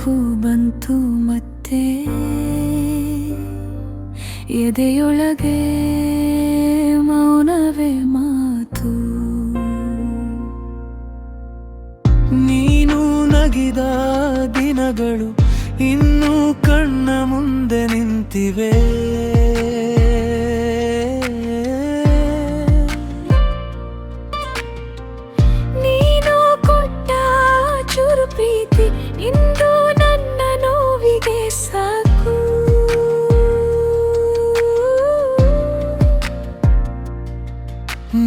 ನೆನಪು ಬಂತು ಮತ್ತೆ ಎದೆಯೊಳಗೆ ಮೌನವೇ ಮಾತು. ನೀನು ನಗಿದ ದಿನಗಳು ಇನ್ನೂ ಕಣ್ಣ ಮುಂದೆ ನಿಂತಿವೆ. ನೀನು ಕೊಟ್ಟ ಚೂರು ಪ್ರೀತಿ ಇಂದು ನನ್ನ ನೋವಿಗೆ ಸಾಕು.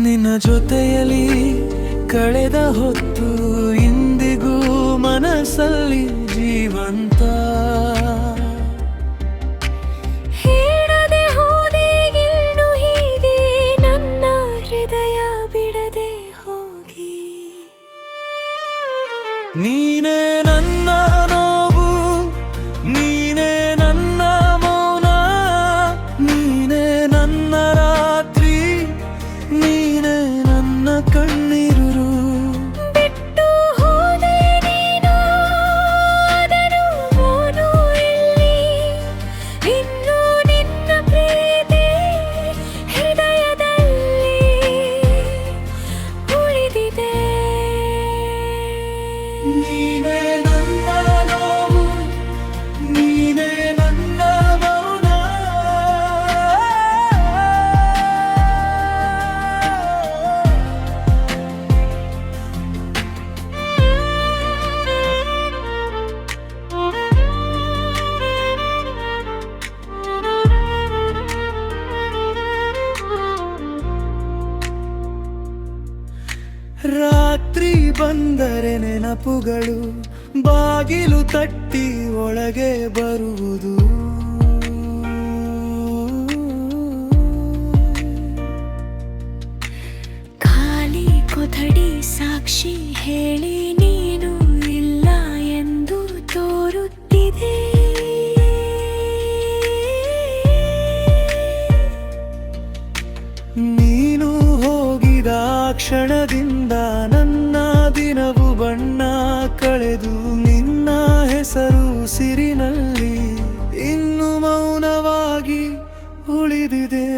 ನಿನ್ನ ಜೊತೆಯಲ್ಲಿ ಕಳೆದ ಹೊತ್ತು ಇಂದಿಗೂ ಮನಸ್ಸಲ್ಲಿ ಜೀವಂತ. ಹೇಳದೆ ಹೋದೆ ಇನ್ನು ಹೀಗೆ ನನ್ನ ಹೃದಯ ಬಿಡದೆ ಹೋಗಿ. ನೀನೇ ನನ್ನ ನೋವು, ನೀನೇ ನನ್ನ ಮೌನ, ನೀನೇ ನನ್ನ ರಾತ್ರಿ, ನೀನೇ ನನ್ನ ಕಣ್ಣೀರು. ಬಿಟ್ಟು ಹೋದೆ ನೀನು ಅದನ್ನು ಮೋನು ಇಲ್ಲಿ, ಇನ್ನು ನಿನ್ನ ಪ್ರೀತಿ ಹೃದಯದಲ್ಲಿ ಉಳಿದಿದೆ. ನೀನೇ ನನ್ನ ನೋವು, ನೀನೇ ನನ್ನ ಮೌನ. ರಾತ್ರಿ ಬಂದರೆ ನೆನಪುಗಳು ಬಾಗಿಲು ತಟ್ಟಿ ಒಳಗೆ ಬರುವುದು. ಖಾಲಿ ಕೊಠಡಿ ಸಾಕ್ಷಿ ಹೇಳಿ ನೀನು ಇಲ್ಲ ಎಂದು ತೋರುತ್ತಿದೆ. ನೀನು ಹೋಗಿದ ಕ್ಷಣದಿಂದ ನನ್ನ ದಿನವು ಬಣ್ಣ ಕಳೆದು ನಿನ್ನ ಹೆಸರು ಸಿರಿನಲ್ಲಿ ಇನ್ನು ಮೌನವಾಗಿ ಉಳಿದಿದೆ.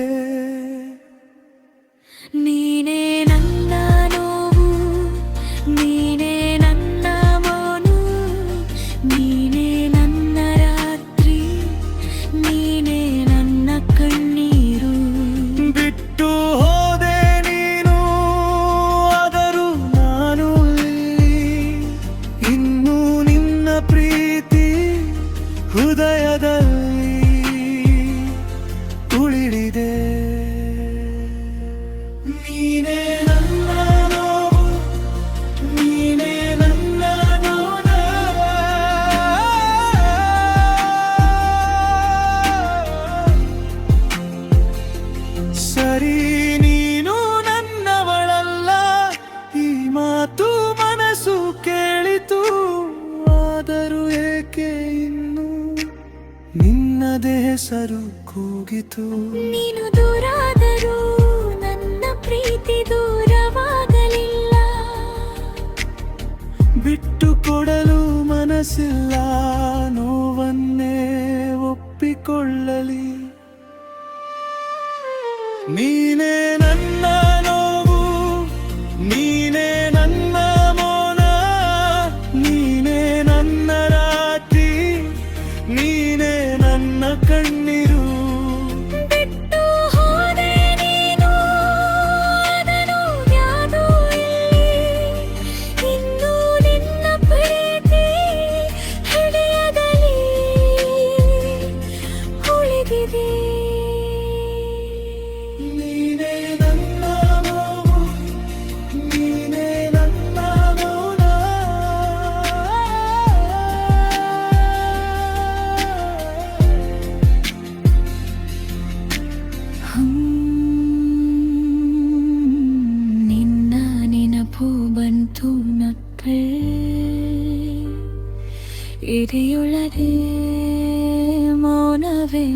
ನೀನೇ ನನ್ನ ನೋವು, ನೀನೇ ನನ್ನ ಮೌನ, ನೀನೇ ನನ್ನ ರಾತ್ರಿ, ನೀನೇ ನನ್ನ ಕಣ್ಣೀರು. ಬಿಟ್ಟು ಹೋದೆ ನೀನು ಆದರೂ ನಾನು ಇಲ್ಲಿ, ಇನ್ನು ನಿನ್ನ ಪ್ರೀತಿ ಹೃದಯದಲ್ಲಿ ಉಳಿದಿದೆ. ನೀನೇ ನನ್ನ ನೋವು, ನೀನೇ ನನ್ನ ಮೌನ. ಸರಿ ನೀನು ನನ್ನವಳಲ್ಲ, ಈ ಮಾತು ಮನಸ್ಸು ಕೇಳಿತು. ಆದರೂ ಏಕೆ ಇನ್ನು ನಿನ್ನದೇ ಹೆಸರು ಕೂಗಿತು. ನೀನು ದೂರಾದರೂ ನನ್ನ ಪ್ರೀತಿ ದೂರವಾಗಲಿಲ್ಲ. ಬಿಟ್ಟು ಕೊಡಲು ಮನಸ್ಸಿಲ್ಲ, ನೋವನ್ನೇ ಒಪ್ಪಿಕೊಳ್ಳಲಿ. ನೀನೇ ನನ್ನ ನೋವು, ನೀನೇ ನನ್ನ ಮೌನ, ನೀನೇ ನನ್ನ ರಾತ್ರಿ, ನೀನೇ ನನ್ನ ಕಣ್ಣೀರು. ಬಿಟ್ಟು ಹೋದೆ ನೀನು ಅದನ್ನು ಯಾವುದು ಇಲ್ಲಿ, ಇನ್ನು ನಿನ್ನ ಪ್ರೀತಿ ಹೃದಯದಲ್ಲಿ ಉಳಿದಿದೆ. ನೀನೇ ನನ್ನ ನೋವು, ನೀನೇ ನನ್ನ ಮೌನ. ನಿನ್ನ ನೆನಪು ಬಂತು ಮತ್ತೆ ಎದೆಯೊಳಗೆ ಮೌನವೇ